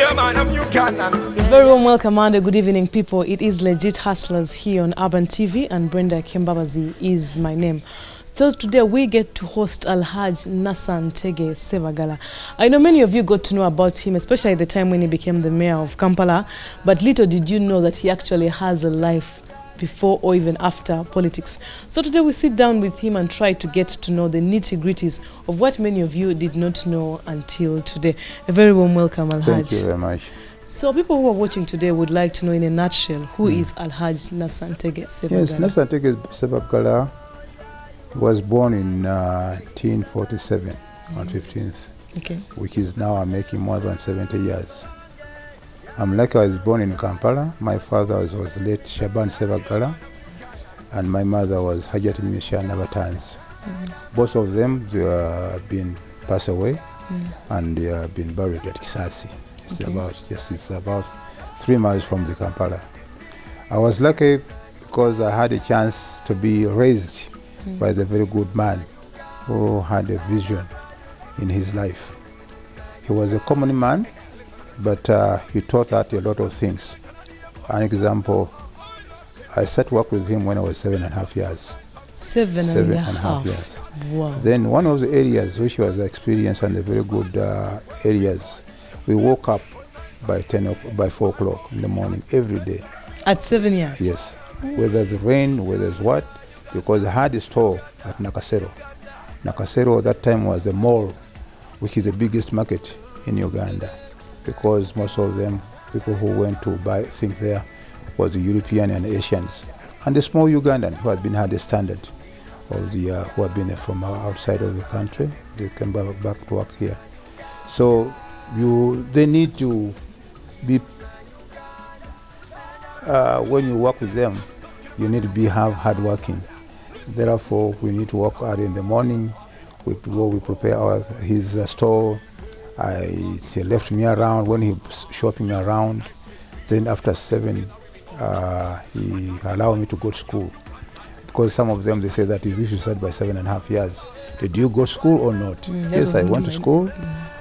Very warm welcome and good evening, people. It is Legit Hustlers here on Urban TV, and Brenda Kimbabazi is my name. So today we get to host Hajji Nasser Ntege Ssebagala. I know many of you got to know about him, especially at the time when he became the mayor of Kampala, but little did you know that he actually has a life before or even after politics. So today we sit down with him and try to get to know the nitty-gritties of what many of you did not know until today. A very warm welcome, Hajji. Thank you very much. So people who are watching today would like to know in a nutshell, who is Hajji Nasser Ntege Ssebagala? Yes, Nasser Ntege Ssebagala was born in 1947 on 15th, which is now making more than 70 years. I'm lucky I was born in Kampala. My father was late Shaban Ssebagala, and my mother was Hajji Nasser Ntege. Both of them been passed away, and they have been buried at Kisasi. It's about 3 miles from the Kampala. I was lucky because I had a chance to be raised by the very good man who had a vision in his life. He was a common man, but he taught us a lot of things. An example, I started work with him when I was 7.5 years. Seven and a half years. Wow. Then one of the areas which was experienced and the very good areas, we woke up by 4 o'clock in the morning every day. At 7 years? Yes. Whether it's rain, whether it's what, because I had a store at Nakasero. Nakasero at that time was the mall, which is the biggest market in Uganda, because most of them, people who went to buy things there, was the European and Asians. And the small Ugandan who had the standard of the, who had been from outside of the country, they came back to work here. So they need to be, when you work with them, you need to have hardworking. Therefore, we need to work hard in the morning. We prepare his store. He left me around when he was shopping around. Then after 7, he allowed me to go to school. Because some of them, they say that if you should start by 7.5 years, did you go to school or not? Yes, I went to school,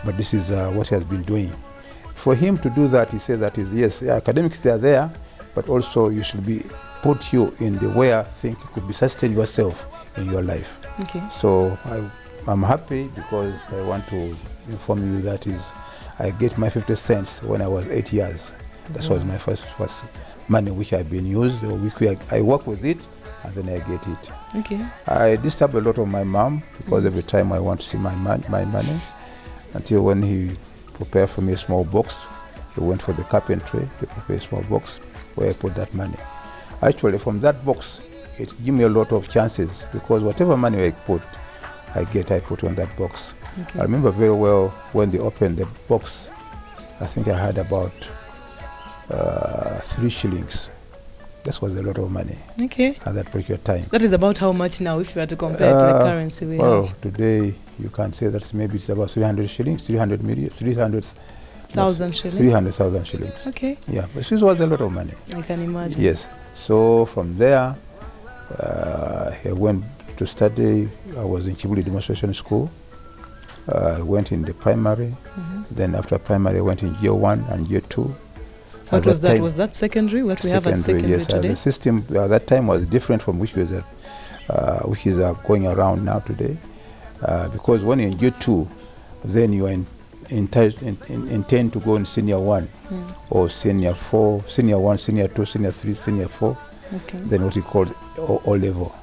but this is what he has been doing. For him to do that, he said that yes, academics they are there, but also you should be put you in the way I think you could be sustain yourself in your life. So I'm happy because I want to inform you that I get my 50 cents when I was 8 years. That was my first money which I've been used, I work with it and then I get it. I disturb a lot of my mom because every time I want to see my money, until when he prepared for me a small box, he went for the carpentry, he prepared a small box where I put that money. Actually, from that box, it gave me a lot of chances because whatever money I put on that box. I remember very well when they opened the box, I think I had about 3 shillings. That was a lot of money at that particular time. That is about how much now if you were to compare it to the currency we have? Today you can say that maybe it's about 300 shillings, 300,000 shillings. 300,000 shillings. Yeah, but this was a lot of money. I can imagine. Yes. So from there, I went to study. I was in Chibuli Demonstration School. I went in the primary. Then after primary, I went in year 1 and year 2. What was that? Was that secondary? What we have as secondary yes, today? The system at that time was different from which is going around now today. Because when you're in year 2, then you are intend to go in senior 1 or senior 4, senior 1, senior 2, senior 3, senior 4. Then what we call O level.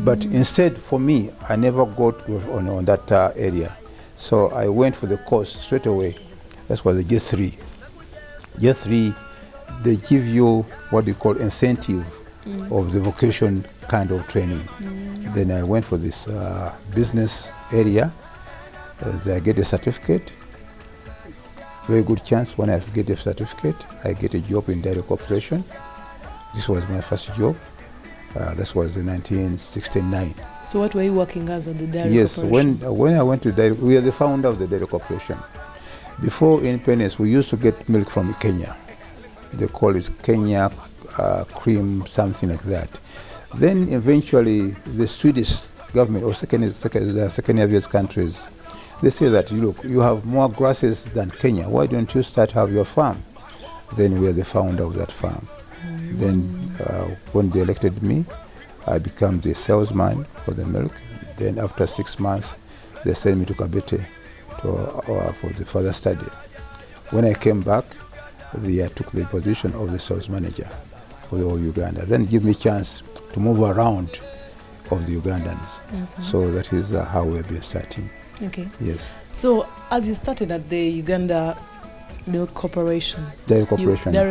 But instead, for me, I never got on that area. So I went for the course straight away. That was the year 3. Year 3, they give you what they call incentive of the vocation kind of training. Then I went for this business area. I get a certificate. Very good chance when I get a certificate, I get a job in dairy corporation. This was my first job. That was in 1969. So what were you working as at the dairy corporation? Yes, when I went to dairy, we are the founder of the dairy corporation. Before independence, we used to get milk from Kenya. They call it Kenya cream, something like that. Then eventually the Swedish government or second Soviet countries, They say that, look, you have more grasses than Kenya. Why don't you start have your farm? Then we are the founder of that farm. Then when they elected me, I became the salesman for the milk. Then after 6 months, they sent me to Kabete for the further study. When I came back, I took the position of the sales manager for the whole Uganda. Then give me chance to move around of the Ugandans. So that is how we've been starting. Okay. Yes. So as you started at the Uganda Milk Corporation, Dairy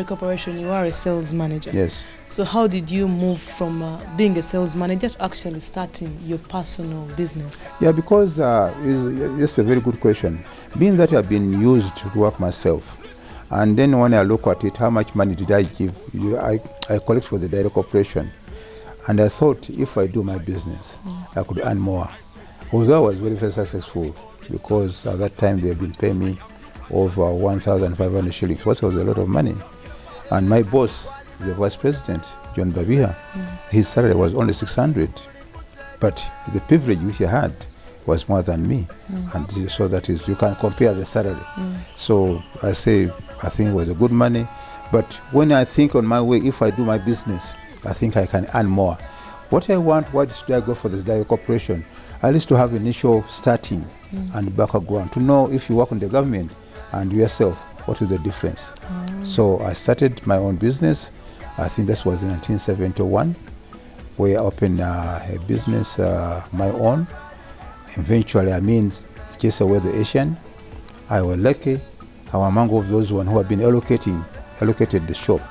Corporation, you are a sales manager. Yes. So how did you move from being a sales manager to actually starting your personal business? Yeah, because it's a very good question. Being that I've been used to work myself, and then when I look at it, how much money did I give? I collect for the Dairy Corporation, and I thought if I do my business, I could earn more. Although I was very, very successful, because at that time they've been paying me over 1,500 shillings, which was a lot of money. And my boss, the vice president, John Babiha, his salary was only 600, but the privilege which he had was more than me. And so that is, you can compare the salary. So I think it was a good money. But when I think on my way, if I do my business, I think I can earn more. What I want, why should I go for the Dairy Corporation? At least to have initial starting and background, to know if you work in the government and yourself, what is the difference? So I started my own business. I think this was in 1971, where I opened a business, my own. Eventually, chase away the Asian. I was lucky. I was among of those who have been allocated the shop.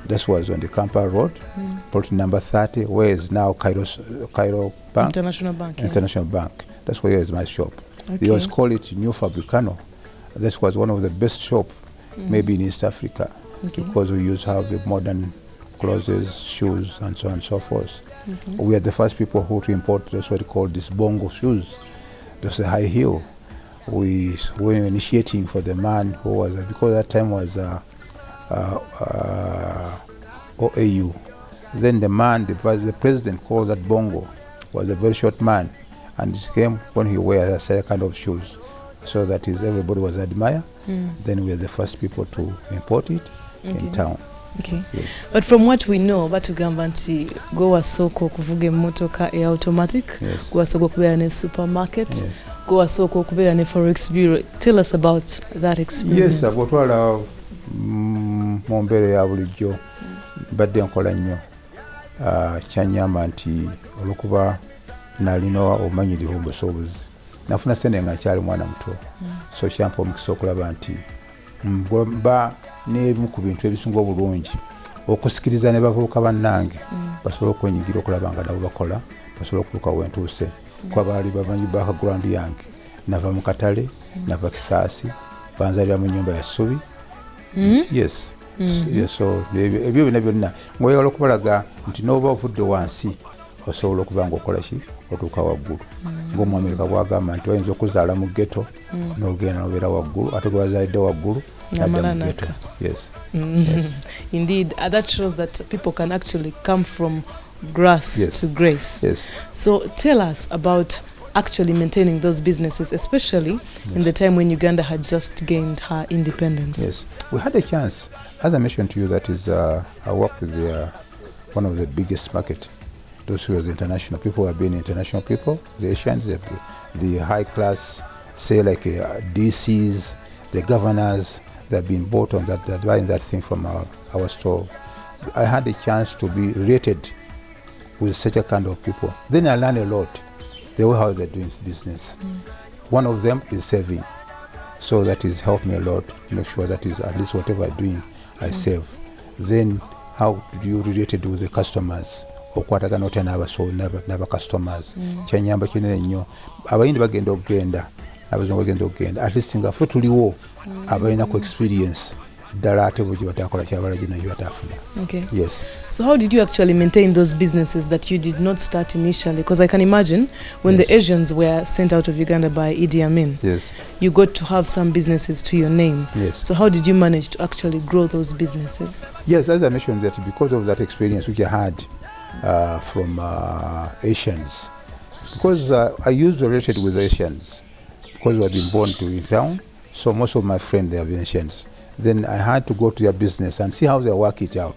This was on the Kampala Road, plot number 30, where is now Cairo Bank. International Bank. International Bank. That's where is my shop. Okay. They always call it New Fabricano. This was one of the best shops, maybe in East Africa, because we used to have the modern clothes, shoes, and so on and so forth. We are the first people who to import that's what we call these bongo shoes. That's a high heel. We were initiating for the man who was, because that time was OAU. Then the man, the president called that bongo, was a very short man, and it came when he wears a certain kind of shoes. So that is, everybody was admire. Then we are the first people to import it in town. Okay. Yes. But from what we know, batugamba nti go wasoko kuvuga emmotoka e automatic, go wasoko kubeera ne supermarket, go wasoko kubeera ne forex bureau. Tell us about that experience. Yes, abotwala mu mbeera ya bulijjo badde nkola nnyo. Kyanyamba nti olwokuba nalina obumanyirivu mu busobozi. Nafuna sente nga nkyali mwana muto. So kyampa omukisa okulaba nti mba n'ebimu ku bintu ebisinga obulungi okusikiriza ne bavubuka bannange basobola okwenyigira okulaba nga nabo bakola, basobola okutuuka wentuuse. Kuba baali bamanyi background yange. Nava mu katale, nava Kisaasi, banzalira mu nnyumba ya ssubi. Yes. So ebyo byonna ng'oyagala okubalaga nti n'oba ovudde wansi osobola okuba ng'okola ki otuuka waggulu. Ng'Omwamerika bw'agamba nti bayinza okuzaala mu ghetto n'ogenda n'obeera waggulu, ate gwe bazaalidde waggulu n'adda mu ghetto. Yes. Yes. Indeed, that shows that people can actually come from grass to grace. Yes. So tell us about actually maintaining those businesses, especially in the time when Uganda had just gained her independence. Yes. We had a chance. As I mentioned to you, that is, I work with one of the biggest market. Those who are the international people have been international people, the Asians, the high class, say like DCs, the governors, they've been bought on that, they're buying that thing from our store. I had a chance to be rated with such a kind of people. Then I learned a lot, the way how they're doing business. One of them is saving. So that is helped me a lot to make sure that is at least whatever I'm doing, I save. Then how do you relate it with the customers? Okwatagana otya n'aba customers. Kyanyamba kinene nnyo. Abayindi bagenda okugenda, abazungu bagenda okugenda. At least nga ffe tuliwo abalina ku experience. Ddala ate bwe batakola kyabala gino batafuna. Okay. Yes. So how did you actually maintain those businesses that you did not start initially? Because I can imagine when the Asians were sent out of Uganda by Idi Amin, you got to have some businesses to your name. Yes. So how did you manage to actually grow those businesses? Yes, as I mentioned, that because of that experience which I had from Asians, because I used to relate with Asians, because we have been born to in town, so most of my friends, they are Venetians. Then I had to go to their business and see how they work it out.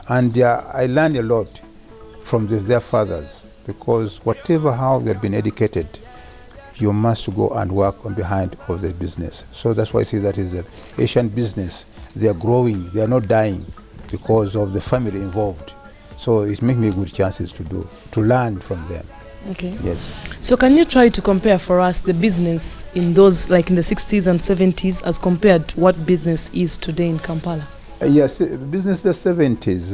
And I learned a lot from their fathers, because whatever how they have been educated, you must go and work on behind of the business. So that's why I say that is the Asian business. They are growing, they are not dying because of the family involved. So it makes me good chances to learn from them. Okay. Yes. So can you try to compare for us the business in those, like in the 60s and 70s, as compared to what business is today in Kampala? Yes, business the 70s,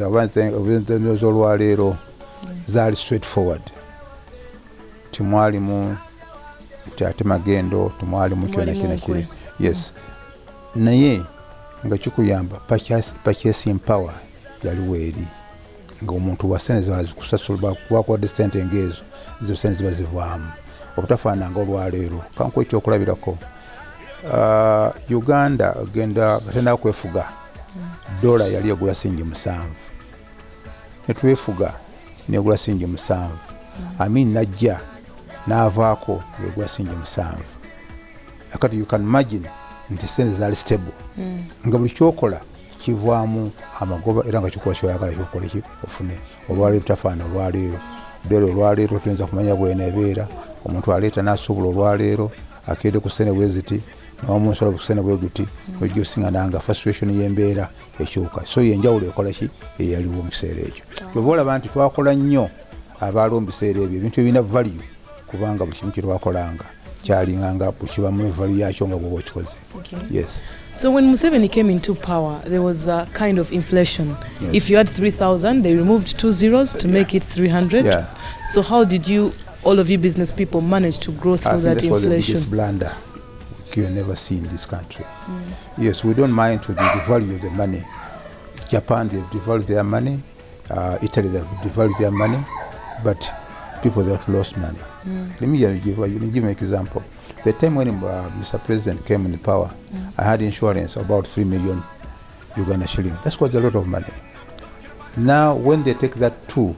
those olwaleero zaali straightforward. Timwalimu ate magendo, timwalimu kyonna kyonna. Yes. Naye nga kikuyamba purchasing power yaliwo eri. Nga omuntu wa sente zikusasula bakwadde sente ngezo, zo sente ziba zivaamu. Obutafaananga olwaleero. Kankuwa ekyokulabirako. Uganda agenda gatenda kwefuga. Dola yali egula singi 7. Netwefuga negula singi 7. Amin najja n'avaako egula singi 7. Akati you can imagine nti sente zaali stable. Nga buli kyokola kivaamu amagoba era nga kikuwa kyoyagala kyokola ki ofune. Olwaleero tafaana olwaleero. Dola olwaleero tuyinza kumanya bweneebeera. Omuntu aleeta n'asobola olwaleero akedde ku ssene bweziti. N'omunsolo kusene bwe guti ojjo singa frustration y'embeera ekyuka. So yenjawulo ekola ki eyaliwo mu kiseera ekyo. Bwe olaba nti twakola nnyo abaaliwo mu biseera ebyo ebintu ebirina value, kubanga buli kimu kye twakolanga kyalinganga bukiba mu value yakyo nga bw'oba okikoze. Yes. So when Museveni came into power, there was a kind of inflation. Yes. If you had 3,000, they removed 2 zeros to make it 300. Yeah. So how did all of you business people, manage to grow through that inflation? I think that was the biggest blunder you have never seen in this country. Yes, we don't mind to devalue the money. Japan, they devalued their money. Italy, they devalued their money. But people that lost money. Let me give an example. The time when Mr. President came in power, I had insurance about 3 million Uganda shillings. That was a lot of money. Now, when they take that 2,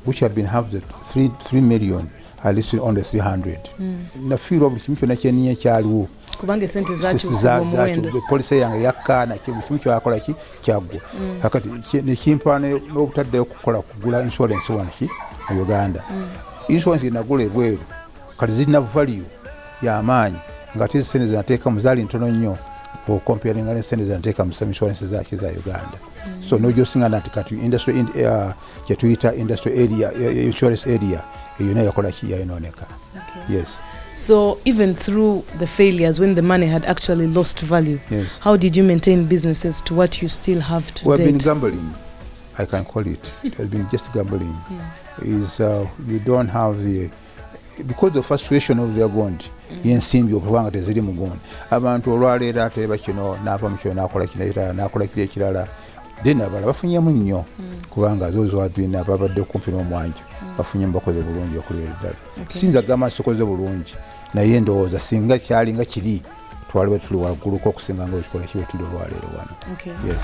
which have been half the 3 million, I listed on the 300. Na feel of the Kenya Chalu. Kubanga sente zacho the police yange yakana kimu kyakola ki kyagwa. Hakati ne kimpane n'obutadde okukola kugula insurance wanaki mu Uganda. Insurance inagula ebweru. Kati zina value ya amaanyi ngati sente zinateeka muzali ntono nnyo o comparing ne sente zinateeka mu insurance za Uganda. So no josinga nati kati industry kyetuyita industry area insurance area eyona yakola ki yayinoneka. Yes. So even through the failures, when the money had actually lost value, yes, how did you maintain businesses to what you still have today? We've been gambling, I can call it. It has been just gambling. Is you don't have because the frustration of their gond yensimbi okubanga teziri mu gond. Abantu olwaleero ate bakino n'ava mu kyo n'akola kiri ekirala. Then abala bafunyemu nnyo kubanga those who doing ababadde kumpi n'omwanjo bafunye bakoze bulungi okulera ddala. Sinza gama sokoze bulungi naye ndowooza singa kyalinga kiri twalibe tuli waggulu ko okusinga nga okikola kiwe tuli olwaleero wano. Okay. Yes.